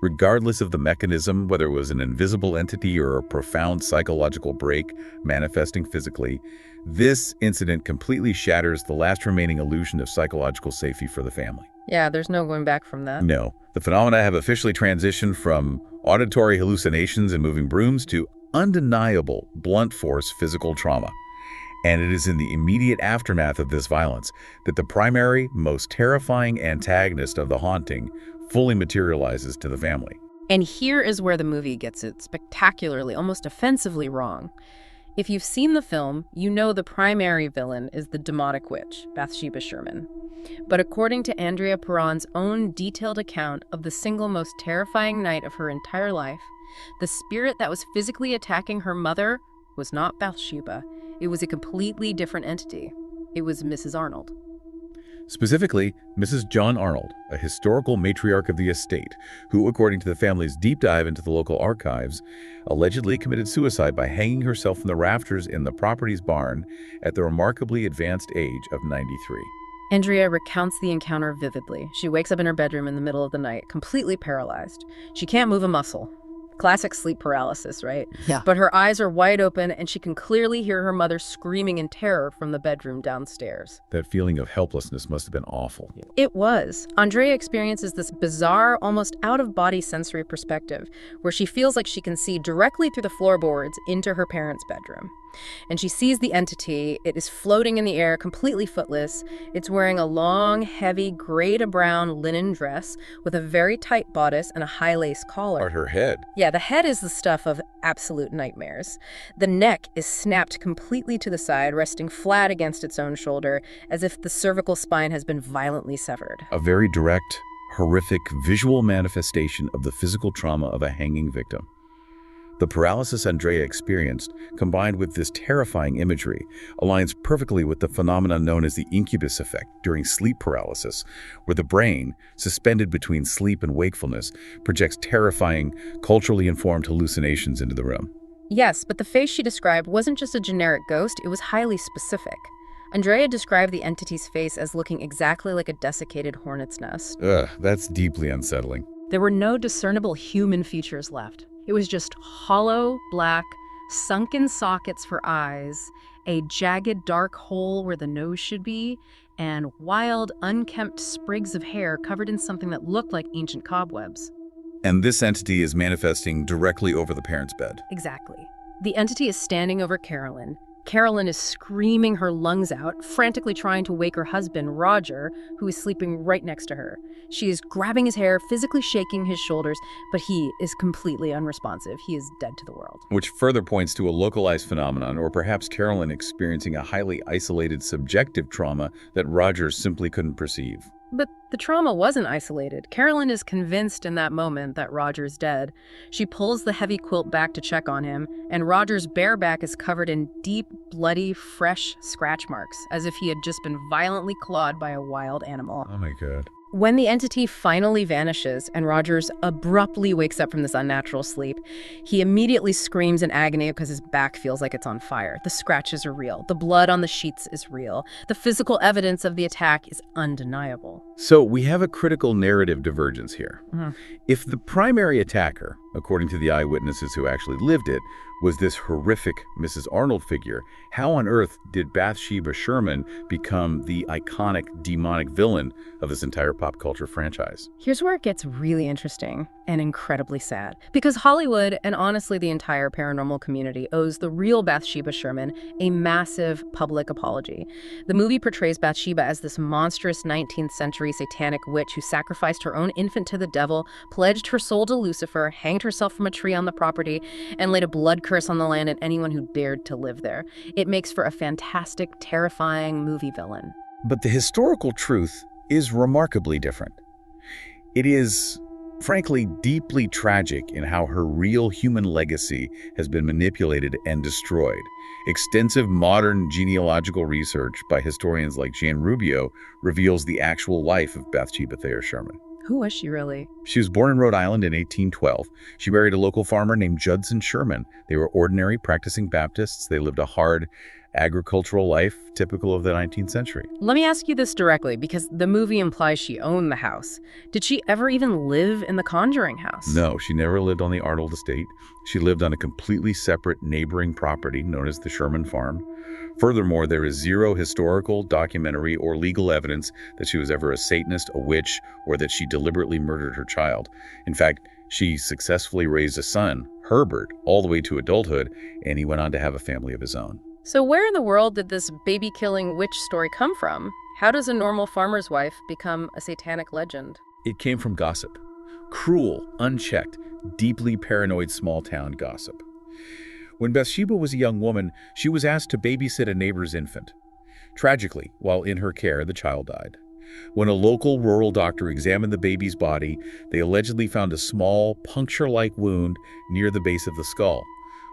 Regardless of the mechanism, whether it was an invisible entity or a profound psychological break manifesting physically, this incident completely shatters the last remaining illusion of psychological safety for the family. Yeah, there's no going back from that. No, the phenomena have officially transitioned from auditory hallucinations and moving brooms to undeniable, blunt force physical trauma. And it is in the immediate aftermath of this violence that the primary, most terrifying antagonist of the haunting fully materializes to the family. And here is where the movie gets it spectacularly, almost offensively wrong. If you've seen the film, you know the primary villain is the demonic witch, Bathsheba Sherman. But according to Andrea Perron's own detailed account of the single most terrifying night of her entire life, the spirit that was physically attacking her mother was not Bathsheba. It was a completely different entity. It was Mrs. Arnold. Specifically, Mrs. John Arnold, a historical matriarch of the estate, who, according to the family's deep dive into the local archives, allegedly committed suicide by hanging herself from the rafters in the property's barn at the remarkably advanced age of 93. Andrea recounts the encounter vividly. She wakes up in her bedroom in the middle of the night, completely paralyzed. She can't move a muscle. Classic sleep paralysis, right? Yeah. But her eyes are wide open, and she can clearly hear her mother screaming in terror from the bedroom downstairs. That feeling of helplessness must have been awful. It was. Andrea experiences this bizarre, almost out-of-body sensory perspective, where she feels like she can see directly through the floorboards into her parents' bedroom. And she sees the entity. It is floating in the air, completely footless. It's wearing a long, heavy, gray-to-brown linen dress with a very tight bodice and a high-lace collar. At her head. Yeah, the head is the stuff of absolute nightmares. The neck is snapped completely to the side, resting flat against its own shoulder, as if the cervical spine has been violently severed. A very direct, horrific visual manifestation of the physical trauma of a hanging victim. The paralysis Andrea experienced, combined with this terrifying imagery, aligns perfectly with the phenomenon known as the incubus effect during sleep paralysis, where the brain, suspended between sleep and wakefulness, projects terrifying, culturally informed hallucinations into the room. Yes, but the face she described wasn't just a generic ghost, it was highly specific. Andrea described the entity's face as looking exactly like a desiccated hornet's nest. Ugh, that's deeply unsettling. There were no discernible human features left. It was just hollow, black, sunken sockets for eyes, a jagged dark hole where the nose should be, and wild, unkempt sprigs of hair covered in something that looked like ancient cobwebs. And this entity is manifesting directly over the parents' bed. Exactly. The entity is standing over Carolyn. Carolyn is screaming her lungs out, frantically trying to wake her husband, Roger, who is sleeping right next to her. She is grabbing his hair, physically shaking his shoulders, but he is completely unresponsive. He is dead to the world. Which further points to a localized phenomenon, or perhaps Carolyn experiencing a highly isolated subjective trauma that Roger simply couldn't perceive. But the trauma wasn't isolated. Carolyn is convinced in that moment that Roger's dead. She pulls the heavy quilt back to check on him, and Roger's bare back is covered in deep, bloody, fresh scratch marks, as if he had just been violently clawed by a wild animal. Oh my God. When the entity finally vanishes and Rogers abruptly wakes up from this unnatural sleep, he immediately screams in agony because his back feels like it's on fire. The scratches are real. The blood on the sheets is real. The physical evidence of the attack is undeniable. So we have a critical narrative divergence here. If the primary attacker, according to the eyewitnesses who actually lived it, was this horrific Mrs. Arnold figure, how on earth did Bathsheba Sherman become the iconic demonic villain of this entire pop culture franchise? Here's where it gets really interesting and incredibly sad. Because Hollywood, and honestly the entire paranormal community, owes the real Bathsheba Sherman a massive public apology. The movie portrays Bathsheba as this monstrous 19th century satanic witch who sacrificed her own infant to the devil, pledged her soul to Lucifer, hanged herself from a tree on the property, and laid a blood curse on the land and anyone who dared to live there. It makes for a fantastic, terrifying movie villain. But the historical truth is remarkably different. It is, frankly, deeply tragic in how her real human legacy has been manipulated and destroyed, Extensive modern genealogical research by historians like Jan Rubio reveals the actual life of Bathsheba Thayer Sherman. Who was she really? She was born in Rhode Island in 1812. She married a local farmer named Judson Sherman. They were ordinary, practicing Baptists. They lived a hard, agricultural life typical of the 19th century. Let me ask you this directly, because the movie implies she owned the house. Did she ever even live in the Conjuring house? No, she never lived on the Arnold estate. She lived on a completely separate neighboring property known as the Sherman Farm. Furthermore, there is zero historical, documentary, or legal evidence that she was ever a Satanist, a witch, or that she deliberately murdered her child. In fact, she successfully raised a son, Herbert, all the way to adulthood, and he went on to have a family of his own. So where in the world did this baby-killing witch story come from? How does a normal farmer's wife become a satanic legend? It came from gossip. Cruel, unchecked, deeply paranoid small-town gossip. When Bathsheba was a young woman, she was asked to babysit a neighbor's infant. Tragically, while in her care, the child died. When a local rural doctor examined the baby's body, they allegedly found a small, puncture-like wound near the base of the skull,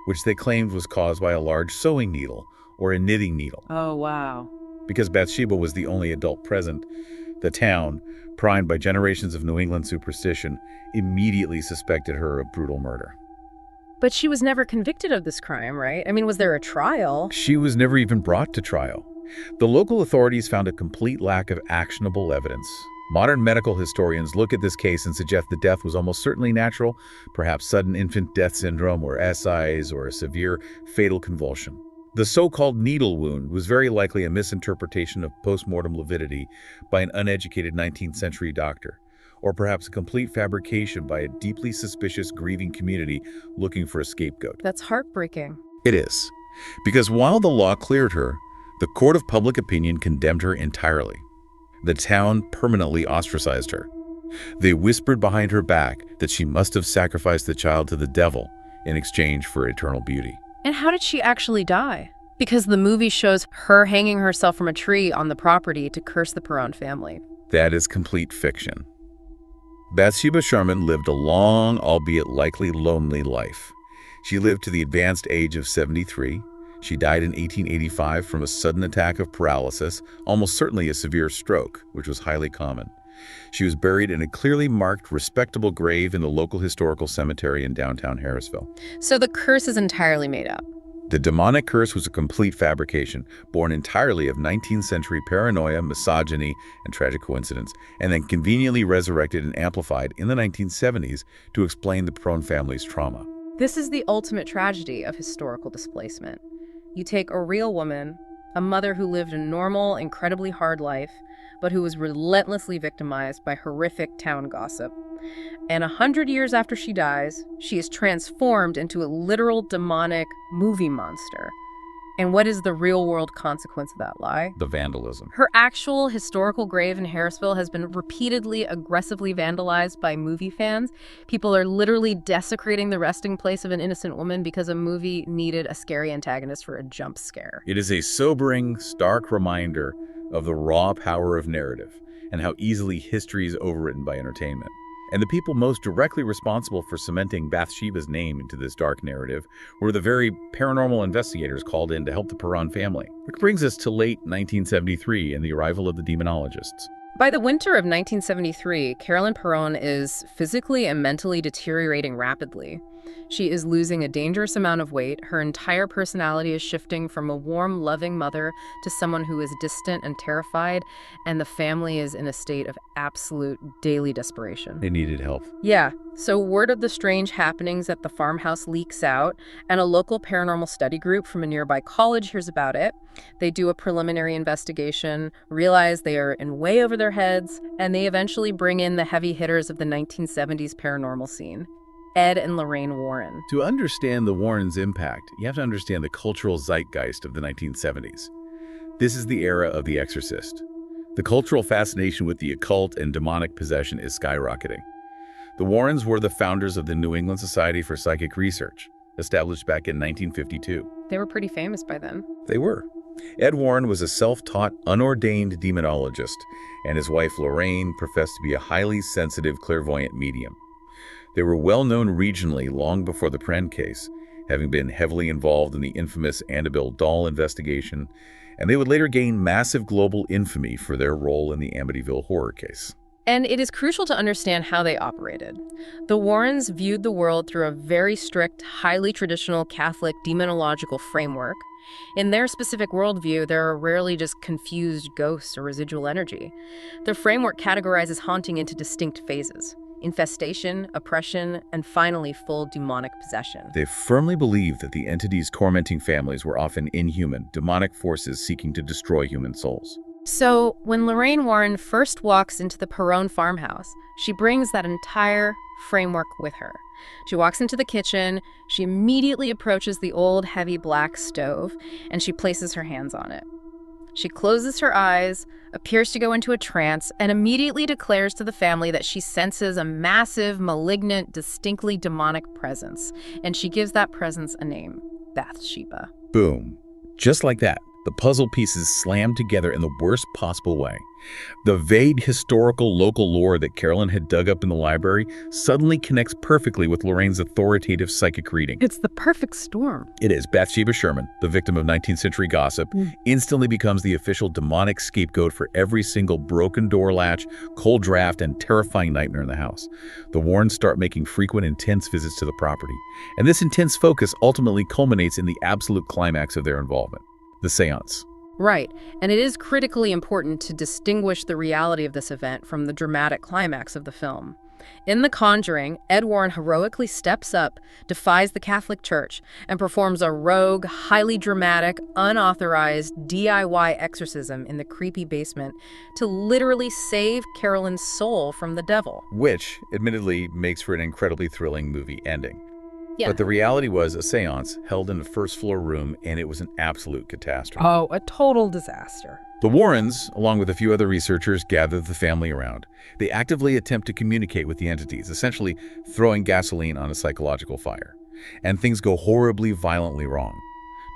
which they claimed was caused by a large sewing needle or a knitting needle. Oh, wow. Because Bathsheba was the only adult present, the town, primed by generations of New England superstition, immediately suspected her of brutal murder. But she was never convicted of this crime, right? I mean, was there a trial? She was never even brought to trial. The local authorities found a complete lack of actionable evidence. Modern medical historians look at this case and suggest the death was almost certainly natural, perhaps sudden infant death syndrome or SIs or a severe fatal convulsion. The so-called needle wound was very likely a misinterpretation of postmortem lividity by an uneducated 19th century doctor, or perhaps a complete fabrication by a deeply suspicious grieving community looking for a scapegoat. That's heartbreaking. It is, because while the law cleared her, the court of public opinion condemned her entirely. The town permanently ostracized her. They whispered behind her back that she must have sacrificed the child to the devil in exchange for eternal beauty. And how did she actually die? Because the movie shows her hanging herself from a tree on the property to curse the Perron family. That is complete fiction. Bathsheba Sherman lived a long, albeit likely lonely life. She lived to the advanced age of 73. She died in 1885 from a sudden attack of paralysis, almost certainly a severe stroke, which was highly common. She was buried in a clearly marked, respectable grave in the local historical cemetery in downtown Harrisville. So the curse is entirely made up. The demonic curse was a complete fabrication, born entirely of 19th century paranoia, misogyny, and tragic coincidence, and then conveniently resurrected and amplified in the 1970s to explain the Perron family's trauma. This is the ultimate tragedy of historical displacement. You take a real woman, a mother who lived a normal, incredibly hard life, but who was relentlessly victimized by horrific town gossip. And 100 years after she dies, she is transformed into a literal demonic movie monster. And what is the real-world consequence of that lie? The vandalism. Her actual historical grave in Harrisville has been repeatedly aggressively vandalized by movie fans. People are literally desecrating the resting place of an innocent woman because a movie needed a scary antagonist for a jump scare. It is a sobering, stark reminder of the raw power of narrative and how easily history is overwritten by entertainment. And the people most directly responsible for cementing Bathsheba's name into this dark narrative were the very paranormal investigators called in to help the Perron family. Which brings us to late 1973 and the arrival of the demonologists. By the winter of 1973, Carolyn Perron is physically and mentally deteriorating rapidly. She is losing a dangerous amount of weight. Her entire personality is shifting from a warm, loving mother to someone who is distant and terrified, and the family is in a state of absolute daily desperation. They needed help. Yeah, so word of the strange happenings at the farmhouse leaks out, and a local paranormal study group from a nearby college hears about it. They do a preliminary investigation, realize they are in way over their heads, and they eventually bring in the heavy hitters of the 1970s paranormal scene. Ed and Lorraine Warren. To understand the Warrens' impact, you have to understand the cultural zeitgeist of the 1970s. This is the era of The Exorcist. The cultural fascination with the occult and demonic possession is skyrocketing. The Warrens were the founders of the New England Society for Psychic Research, established back in 1952. They were pretty famous by then. They were. Ed Warren was a self-taught, unordained demonologist, and his wife Lorraine professed to be a highly sensitive clairvoyant medium. They were well known regionally long before the Perron case, having been heavily involved in the infamous Annabelle doll investigation, and they would later gain massive global infamy for their role in the Amityville horror case. And it is crucial to understand how they operated. The Warrens viewed the world through a very strict, highly traditional Catholic demonological framework. In their specific worldview, there are rarely just confused ghosts or residual energy. The framework categorizes haunting into distinct phases: infestation, oppression, and finally full demonic possession. They firmly believed that the entities tormenting families were often inhuman, demonic forces seeking to destroy human souls. So, when Lorraine Warren first walks into the Perron farmhouse, she brings that entire framework with her. She walks into the kitchen, she immediately approaches the old, heavy black stove, and she places her hands on it. She closes her eyes, appears to go into a trance, and immediately declares to the family that she senses a massive, malignant, distinctly demonic presence, and she gives that presence a name: Bathsheba. Boom. Just like that, the puzzle pieces slammed together in the worst possible way. The vague historical local lore that Carolyn had dug up in the library suddenly connects perfectly with Lorraine's authoritative psychic reading. It's the perfect storm. It is. Bathsheba Sherman, the victim of 19th century gossip, instantly becomes the official demonic scapegoat for every single broken door latch, cold draft, and terrifying nightmare in the house. The Warrens start making frequent, intense visits to the property, and this intense focus ultimately culminates in the absolute climax of their involvement: the seance. Right, and it is critically important to distinguish the reality of this event from the dramatic climax of the film. In The Conjuring, Ed Warren heroically steps up, defies the Catholic Church, and performs a rogue, highly dramatic, unauthorized DIY exorcism in the creepy basement to literally save Carolyn's soul from the devil. Which, admittedly, makes for an incredibly thrilling movie ending. Yeah. But the reality was a seance held in a first-floor room, and it was an absolute catastrophe. Oh, a total disaster. The Warrens, along with a few other researchers, gather the family around. They actively attempt to communicate with the entities, essentially throwing gasoline on a psychological fire. And things go horribly, violently wrong.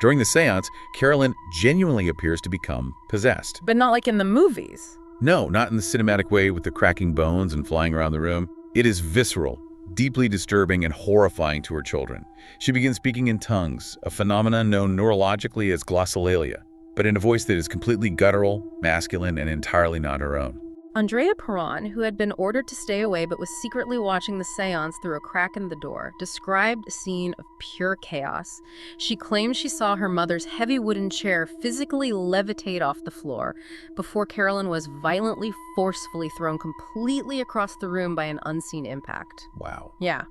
During the seance, Carolyn genuinely appears to become possessed. But not like in the movies. No, not in the cinematic way with the cracking bones and flying around the room. It is visceral, deeply disturbing and horrifying to her children. She begins speaking in tongues, a phenomenon known neurologically as glossolalia, but in a voice that is completely guttural, masculine, and entirely not her own. Andrea Perron, who had been ordered to stay away but was secretly watching the seance through a crack in the door, described a scene of pure chaos. She claimed she saw her mother's heavy wooden chair physically levitate off the floor before Carolyn was violently, forcefully thrown completely across the room by an unseen impact. Wow. Yeah.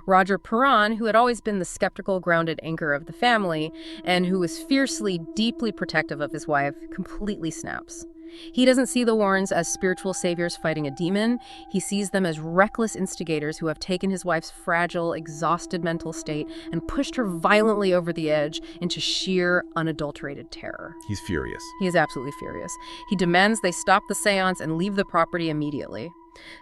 Roger Perron, who had always been the skeptical, grounded anchor of the family and who was fiercely, deeply protective of his wife, completely snaps. He doesn't see the Warrens as spiritual saviors fighting a demon. He sees them as reckless instigators who have taken his wife's fragile, exhausted mental state and pushed her violently over the edge into sheer, unadulterated terror. He's furious. He is absolutely furious. He demands they stop the seance and leave the property immediately.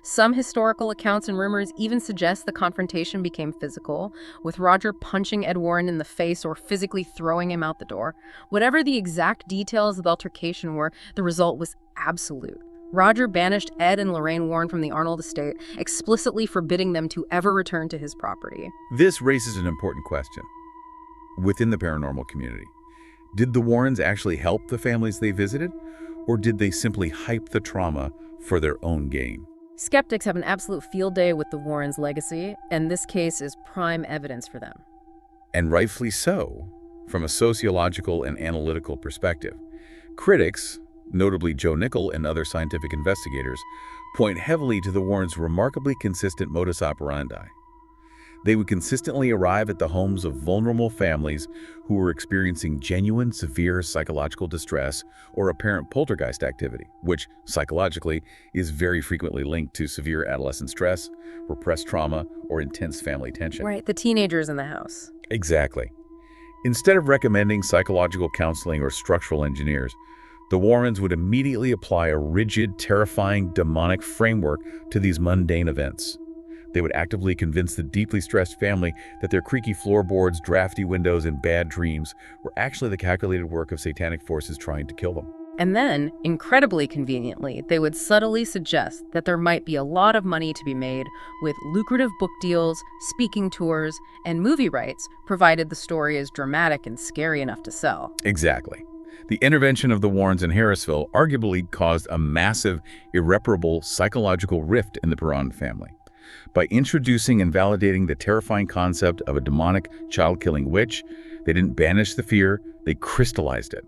Some historical accounts and rumors even suggest the confrontation became physical, with Roger punching Ed Warren in the face or physically throwing him out the door. Whatever the exact details of the altercation were, the result was absolute. Roger banished Ed and Lorraine Warren from the Arnold estate, explicitly forbidding them to ever return to his property. This raises an important question. Within the paranormal community, did the Warrens actually help the families they visited, or did they simply hype the trauma for their own gain? Skeptics have an absolute field day with the Warrens' legacy, and this case is prime evidence for them. And rightfully so, from a sociological and analytical perspective. Critics, notably Joe Nickell and other scientific investigators, point heavily to the Warrens' remarkably consistent modus operandi. They would consistently arrive at the homes of vulnerable families who were experiencing genuine, severe psychological distress or apparent poltergeist activity, which, psychologically, is very frequently linked to severe adolescent stress, repressed trauma, or intense family tension. Right, the teenagers in the house. Exactly. Instead of recommending psychological counseling or structural engineers, the Warrens would immediately apply a rigid, terrifying, demonic framework to these mundane events. They would actively convince the deeply stressed family that their creaky floorboards, drafty windows, and bad dreams were actually the calculated work of satanic forces trying to kill them. And then, incredibly conveniently, they would subtly suggest that there might be a lot of money to be made with lucrative book deals, speaking tours, and movie rights, provided the story is dramatic and scary enough to sell. Exactly. The intervention of the Warrens in Harrisville arguably caused a massive, irreparable psychological rift in the Perron family. By introducing and validating the terrifying concept of a demonic, child-killing witch, they didn't banish the fear, they crystallized it.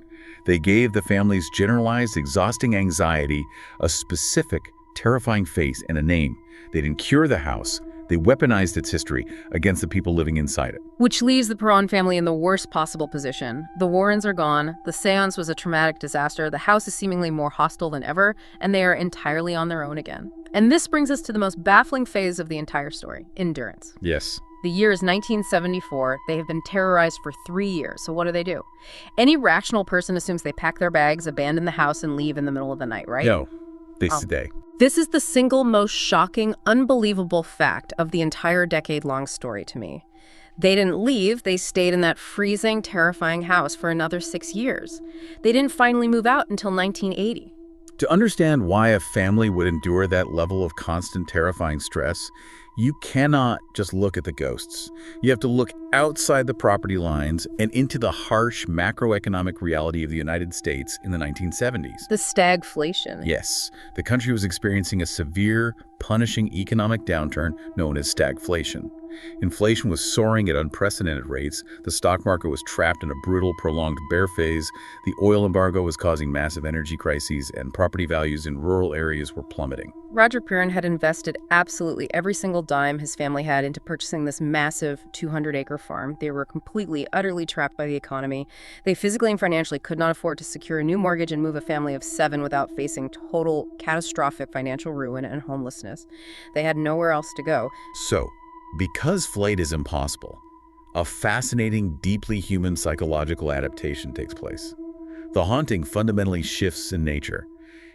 They gave the family's generalized, exhausting anxiety a specific, terrifying face and a name. They didn't cure the house. They weaponized its history against the people living inside it. Which leaves the Perron family in the worst possible position. The Warrens are gone, the seance was a traumatic disaster, the house is seemingly more hostile than ever, and they are entirely on their own again. And this brings us to the most baffling phase of the entire story: endurance. Yes. The year is 1974. They have been terrorized for 3 years. So what do? Any rational person assumes they pack their bags, abandon the house, and leave in the middle of the night, right? No, they stay. This is the single most shocking, unbelievable fact of the entire decade-long story to me. They didn't leave. They stayed in that freezing, terrifying house for another 6 years. They didn't finally move out until 1980. To understand why a family would endure that level of constant, terrifying stress, you cannot just look at the ghosts. You have to look outside the property lines and into the harsh macroeconomic reality of the United States in the 1970s. The stagflation. Yes, the country was experiencing a severe, punishing economic downturn known as stagflation. Inflation was soaring at unprecedented rates, the stock market was trapped in a brutal, prolonged bear phase, the oil embargo was causing massive energy crises, and property values in rural areas were plummeting. Roger Perron had invested absolutely every single dime his family had into purchasing this massive 200-acre farm. They were completely, utterly trapped by the economy. They physically and financially could not afford to secure a new mortgage and move a family of 7 without facing total, catastrophic financial ruin and homelessness. They had nowhere else to go. So, because flight is impossible, a fascinating, deeply human psychological adaptation takes place. The haunting fundamentally shifts in nature.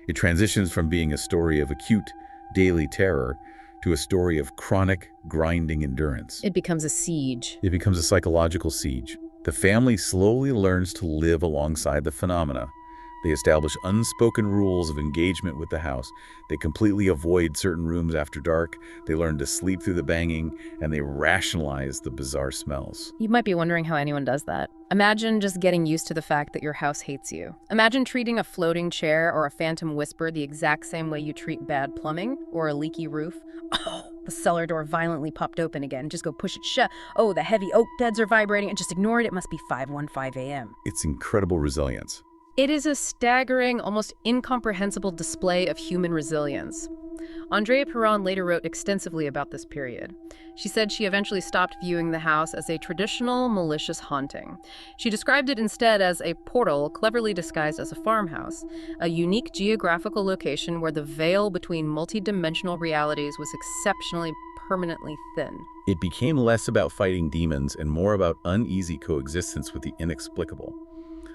It transitions from being a story of acute, daily terror to a story of chronic, grinding endurance. It becomes a siege. It becomes a psychological siege. The family slowly learns to live alongside the phenomena. They establish unspoken rules of engagement with the house. They completely avoid certain rooms after dark. They learn to sleep through the banging, and they rationalize the bizarre smells. You might be wondering how anyone does that. Imagine just getting used to the fact that your house hates you. Imagine treating a floating chair or a phantom whisper the exact same way you treat bad plumbing or a leaky roof. Oh, the cellar door violently popped open again. Just go push it shut. Oh, the heavy oak beds are vibrating. And just ignore it. It must be 5:15 a.m. It's incredible resilience. It is a staggering, almost incomprehensible display of human resilience. Andrea Perron later wrote extensively about this period. She said she eventually stopped viewing the house as a traditional, malicious haunting. She described it instead as a portal cleverly disguised as a farmhouse, a unique geographical location where the veil between multidimensional realities was exceptionally permanently thin. It became less about fighting demons and more about uneasy coexistence with the inexplicable.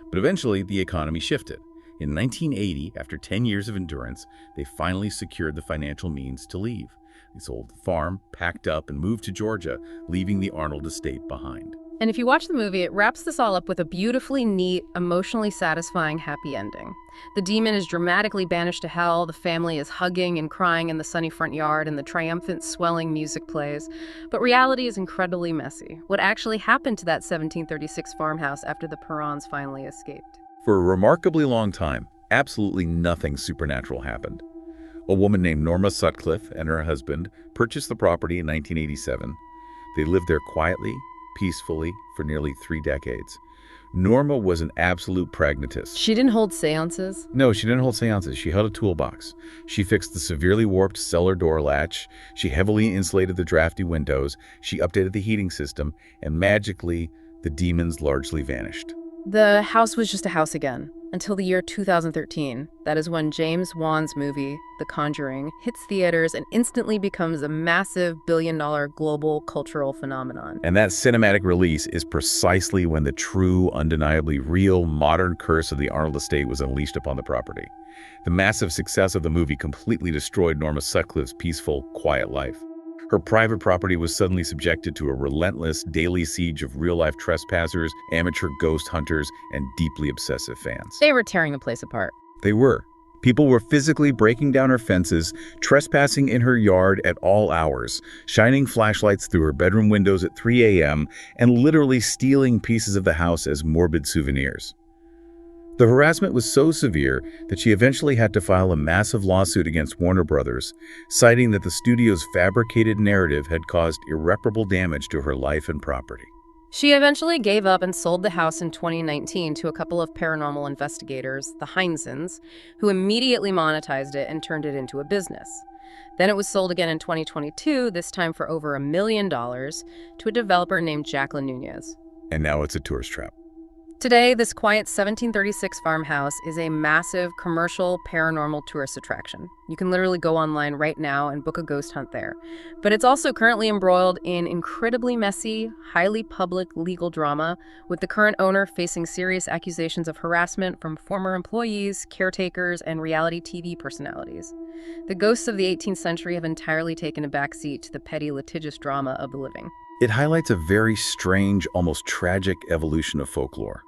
But eventually, the economy shifted. In 1980, after 10 years of endurance, they finally secured the financial means to leave. They sold the farm, packed up, and moved to Georgia, leaving the Arnold estate behind. And if you watch the movie, it wraps this all up with a beautifully neat, emotionally satisfying happy ending. The demon is dramatically banished to hell, the family is hugging and crying in the sunny front yard, and the triumphant, swelling music plays. But reality is incredibly messy. What actually happened to that 1736 farmhouse after the Perrons finally escaped? For a remarkably long time, absolutely nothing supernatural happened. A woman named Norma Sutcliffe and her husband purchased the property in 1987. They lived there quietly, peacefully, for nearly 3 decades. Norma was an absolute pragmatist. She didn't hold seances? No, she didn't hold seances. She held a toolbox. She fixed the severely warped cellar door latch. She heavily insulated the drafty windows. She updated the heating system, and magically, the demons largely vanished. The house was just a house again, until the year 2013. That is when James Wan's movie, The Conjuring, hits theaters and instantly becomes a massive billion-dollar global cultural phenomenon. And that cinematic release is precisely when the true, undeniably real, modern curse of the Arnold estate was unleashed upon the property. The massive success of the movie completely destroyed Norma Sutcliffe's peaceful, quiet life. Her private property was suddenly subjected to a relentless daily siege of real-life trespassers, amateur ghost hunters, and deeply obsessive fans. They were tearing the place apart. They were. People were physically breaking down her fences, trespassing in her yard at all hours, shining flashlights through her bedroom windows at 3 a.m., and literally stealing pieces of the house as morbid souvenirs. The harassment was so severe that she eventually had to file a massive lawsuit against Warner Brothers, citing that the studio's fabricated narrative had caused irreparable damage to her life and property. She eventually gave up and sold the house in 2019 to a couple of paranormal investigators, the Heinzens, who immediately monetized it and turned it into a business. Then it was sold again in 2022, this time for over $1 million, to a developer named Jacqueline Nunez. And now it's a tourist trap. Today, this quiet 1736 farmhouse is a massive commercial paranormal tourist attraction. You can literally go online right now and book a ghost hunt there. But it's also currently embroiled in incredibly messy, highly public legal drama, with the current owner facing serious accusations of harassment from former employees, caretakers, and reality TV personalities. The ghosts of the 18th century have entirely taken a backseat to the petty litigious drama of the living. It highlights a very strange, almost tragic evolution of folklore.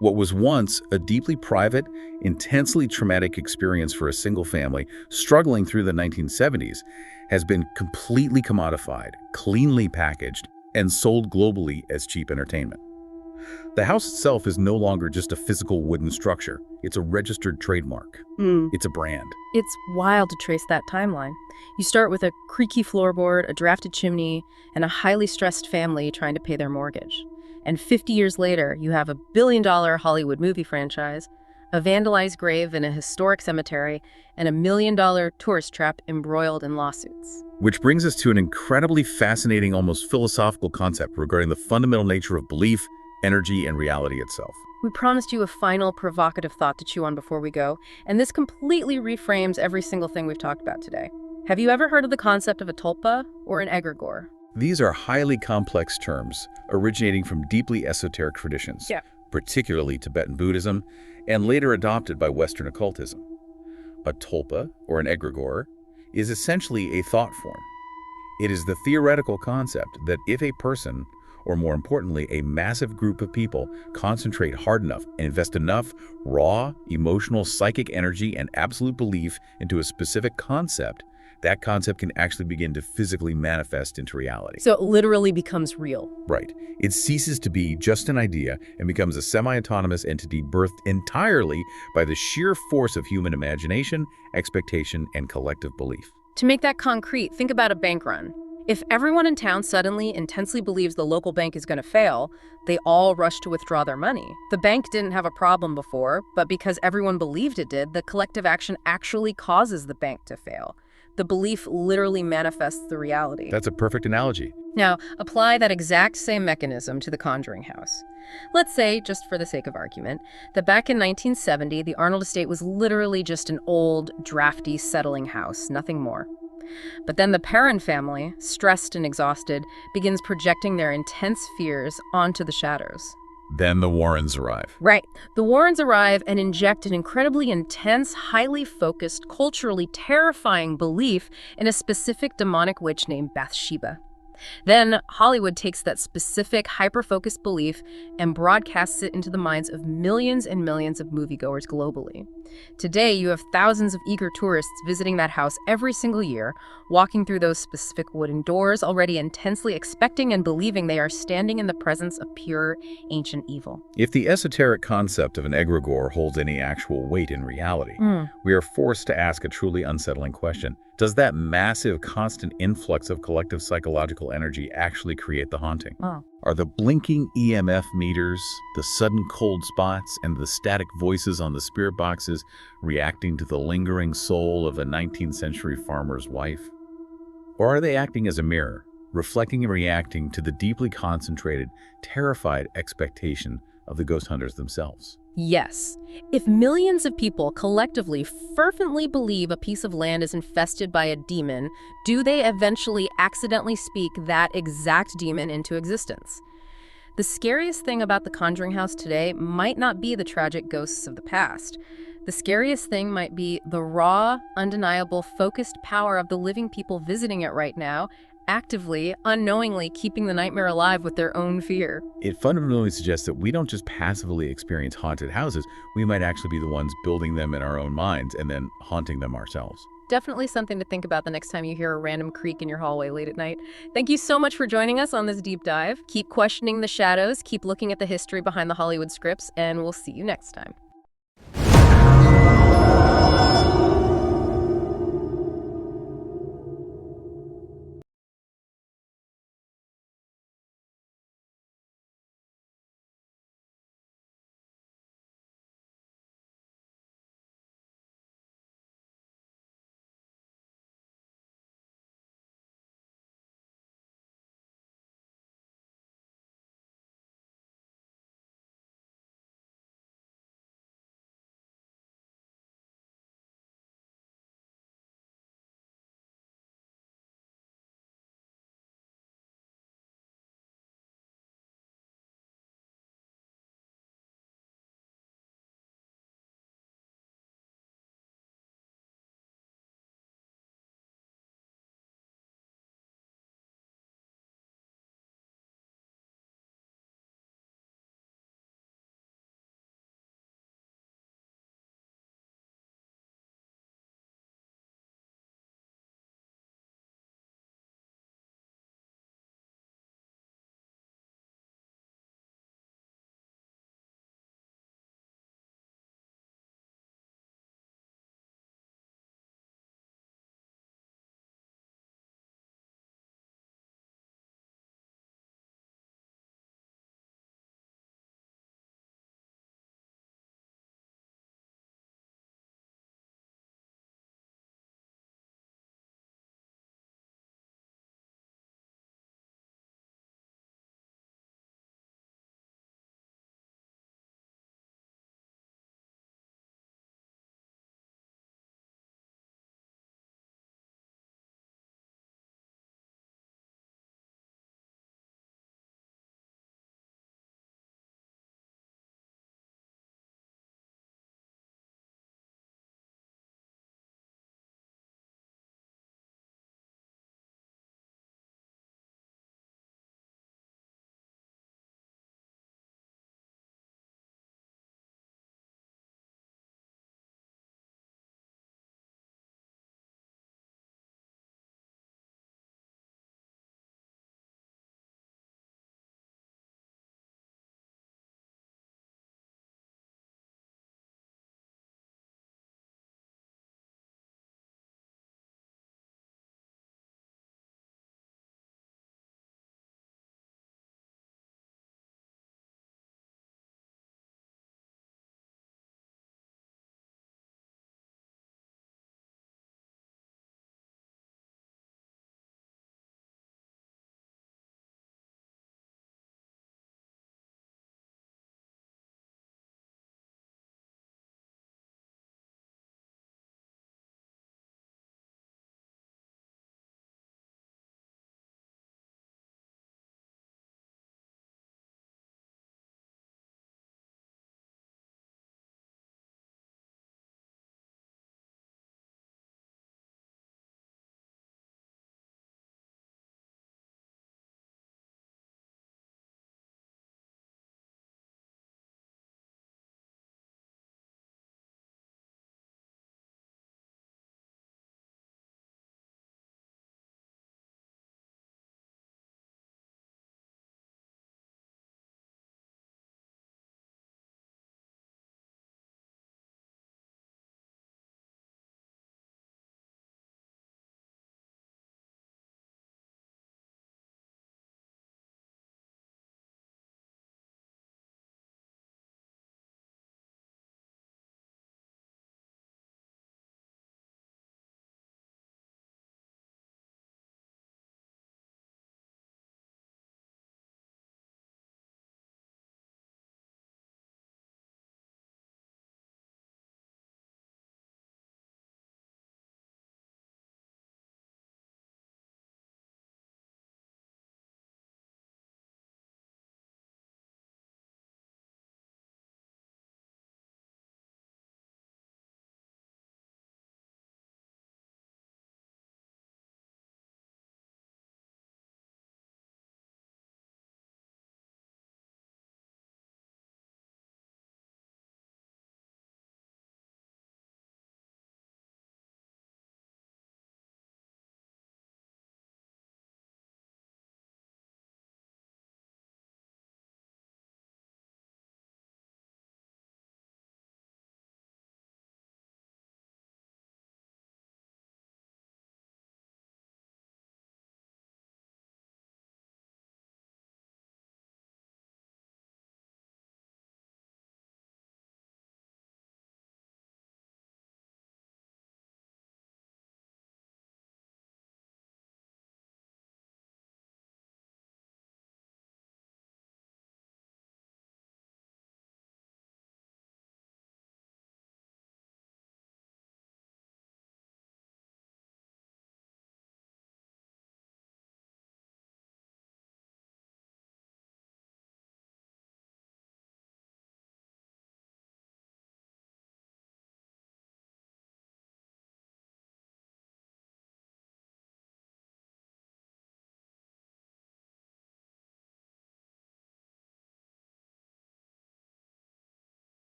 What was once a deeply private, intensely traumatic experience for a single family struggling through the 1970s has been completely commodified, cleanly packaged, and sold globally as cheap entertainment. The house itself is no longer just a physical wooden structure. It's a registered trademark. It's a brand. It's wild to trace that timeline. You start with a creaky floorboard, a drafted chimney, and a highly stressed family trying to pay their mortgage. And 50 years later, you have a billion-dollar Hollywood movie franchise, a vandalized grave in a historic cemetery, and $1 million tourist trap embroiled in lawsuits. Which brings us to an incredibly fascinating, almost philosophical concept regarding the fundamental nature of belief, energy, and reality itself. We promised you a final provocative thought to chew on before we go, and this completely reframes every single thing we've talked about today. Have you ever heard of the concept of a tulpa or an egregore? These are highly complex terms originating from deeply esoteric traditions, particularly Tibetan Buddhism, and later adopted by Western occultism. A tulpa, or an egregore, is essentially a thought form. It is the theoretical concept that if a person, or more importantly, a massive group of people, concentrate hard enough and invest enough raw, emotional, psychic energy and absolute belief into a specific concept, that concept can actually begin to physically manifest into reality. So it literally becomes real. Right. It ceases to be just an idea and becomes a semi-autonomous entity birthed entirely by the sheer force of human imagination, expectation, and collective belief. To make that concrete, think about a bank run. If everyone in town suddenly intensely believes the local bank is going to fail, they all rush to withdraw their money. The bank didn't have a problem before, but because everyone believed it did, the collective action actually causes the bank to fail. The belief literally manifests the reality. That's a perfect analogy. Now, apply that exact same mechanism to the Conjuring house. Let's say, just for the sake of argument, that back in 1970, the Arnold estate was literally just an old, drafty, settling house, nothing more. But then the Perron family, stressed and exhausted, begins projecting their intense fears onto the shadows. Then the Warrens arrive. Right. The Warrens arrive and inject an incredibly intense, highly focused, culturally terrifying belief in a specific demonic witch named Bathsheba. Then Hollywood takes that specific, hyper-focused belief and broadcasts it into the minds of millions and millions of moviegoers globally. Today, you have thousands of eager tourists visiting that house every single year, walking through those specific wooden doors, already intensely expecting and believing they are standing in the presence of pure, ancient evil. If the esoteric concept of an egregore holds any actual weight in reality, we are forced to ask a truly unsettling question. Does that massive, constant influx of collective psychological energy actually create the haunting? Are the blinking EMF meters, the sudden cold spots, and the static voices on the spirit boxes reacting to the lingering soul of a 19th century farmer's wife? Or are they acting as a mirror, reflecting and reacting to the deeply concentrated, terrified expectation of the ghost hunters themselves? Yes. If millions of people collectively fervently believe a piece of land is infested by a demon, do they eventually accidentally speak that exact demon into existence? The scariest thing about the Conjuring house today might not be the tragic ghosts of the past. The scariest thing might be the raw, undeniable, focused power of the living people visiting it right now, actively, unknowingly keeping the nightmare alive with their own fear. It fundamentally suggests that we don't just passively experience haunted houses, we might actually be the ones building them in our own minds and then haunting them ourselves. Definitely something to think about the next time you hear a random creak in your hallway late at night. Thank you so much for joining us on this deep dive. Keep questioning the shadows, keep looking at the history behind the Hollywood scripts, and we'll see you next time.